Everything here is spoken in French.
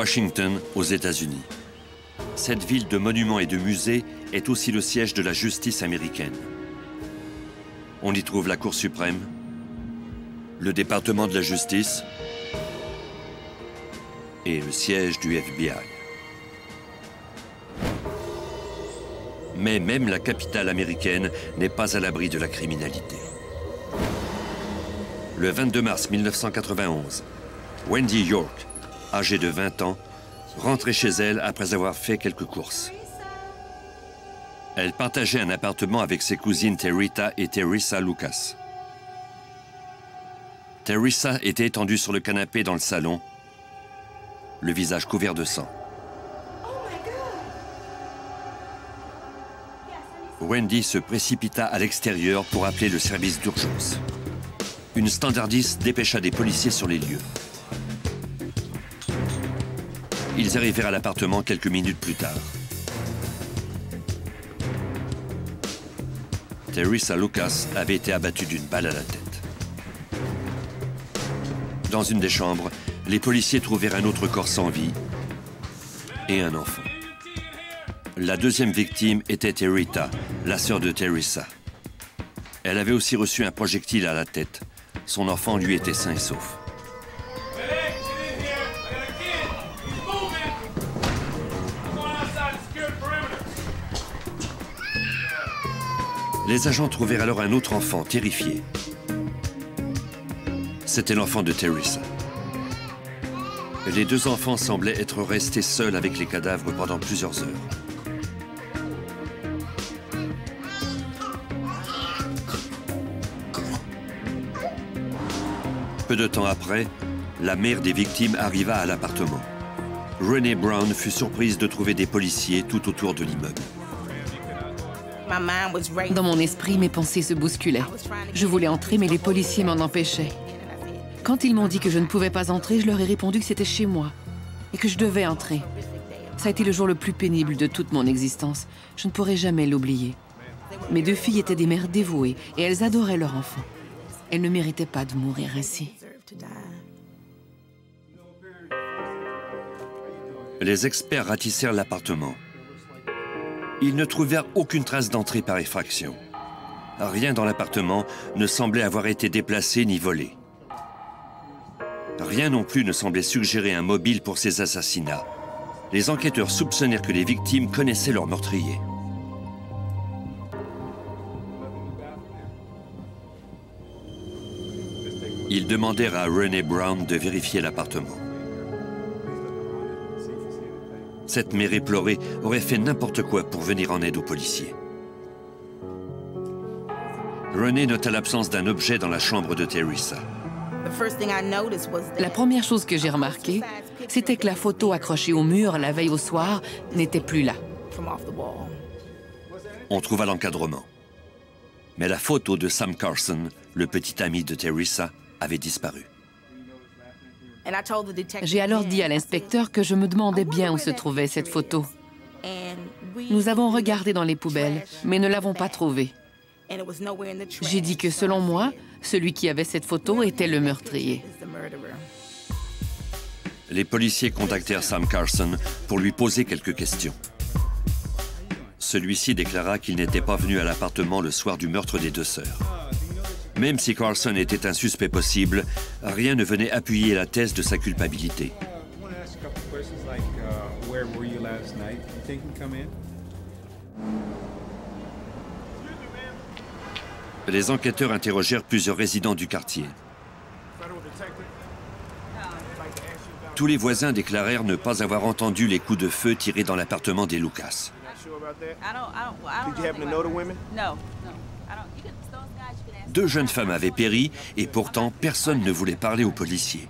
Washington, aux États-Unis. Cette ville de monuments et de musées est aussi le siège de la justice américaine. On y trouve la Cour suprême, le département de la justice et le siège du FBI. Mais même la capitale américaine n'est pas à l'abri de la criminalité. Le 22 mars 1991, Wendy York, âgée de 20 ans, rentrait chez elle après avoir fait quelques courses. Elle partageait un appartement avec ses cousines Territa et Teresa Lucas. Teresa était étendue sur le canapé dans le salon, le visage couvert de sang. Wendy se précipita à l'extérieur pour appeler le service d'urgence. Une standardiste dépêcha des policiers sur les lieux. Ils arrivèrent à l'appartement quelques minutes plus tard. Teresa Lucas avait été abattue d'une balle à la tête. Dans une des chambres, les policiers trouvèrent un autre corps sans vie et un enfant. La deuxième victime était Territa, la sœur de Teresa. Elle avait aussi reçu un projectile à la tête. Son enfant, lui, était sain et sauf. Les agents trouvèrent alors un autre enfant, terrifié. C'était l'enfant de Teresa. Les deux enfants semblaient être restés seuls avec les cadavres pendant plusieurs heures. Peu de temps après, la mère des victimes arriva à l'appartement. Renee Brown fut surprise de trouver des policiers tout autour de l'immeuble. Dans mon esprit, mes pensées se bousculaient. Je voulais entrer, mais les policiers m'en empêchaient. Quand ils m'ont dit que je ne pouvais pas entrer, je leur ai répondu que c'était chez moi et que je devais entrer. Ça a été le jour le plus pénible de toute mon existence. Je ne pourrai jamais l'oublier. Mes deux filles étaient des mères dévouées et elles adoraient leur enfant. Elles ne méritaient pas de mourir ainsi. Les experts ratissèrent l'appartement. Ils ne trouvèrent aucune trace d'entrée par effraction. Rien dans l'appartement ne semblait avoir été déplacé ni volé. Rien non plus ne semblait suggérer un mobile pour ces assassinats. Les enquêteurs soupçonnèrent que les victimes connaissaient leur meurtrier. Ils demandèrent à Renee Brown de vérifier l'appartement. Cette mère éplorée aurait fait n'importe quoi pour venir en aide aux policiers. Renee nota l'absence d'un objet dans la chambre de Teresa. La première chose que j'ai remarquée, c'était que la photo accrochée au mur la veille au soir n'était plus là. On trouva l'encadrement. Mais la photo de Sam Carson, le petit ami de Teresa, avait disparu. J'ai alors dit à l'inspecteur que je me demandais bien où se trouvait cette photo. Nous avons regardé dans les poubelles, mais ne l'avons pas trouvée. J'ai dit que selon moi, celui qui avait cette photo était le meurtrier. Les policiers contactèrent Sam Carson pour lui poser quelques questions. Celui-ci déclara qu'il n'était pas venu à l'appartement le soir du meurtre des deux sœurs. Même si Carson était un suspect possible, rien ne venait appuyer la thèse de sa culpabilité. Les enquêteurs interrogèrent plusieurs résidents du quartier. Tous les voisins déclarèrent ne pas avoir entendu les coups de feu tirés dans l'appartement des Lucas. Deux jeunes femmes avaient péri et pourtant personne ne voulait parler aux policiers.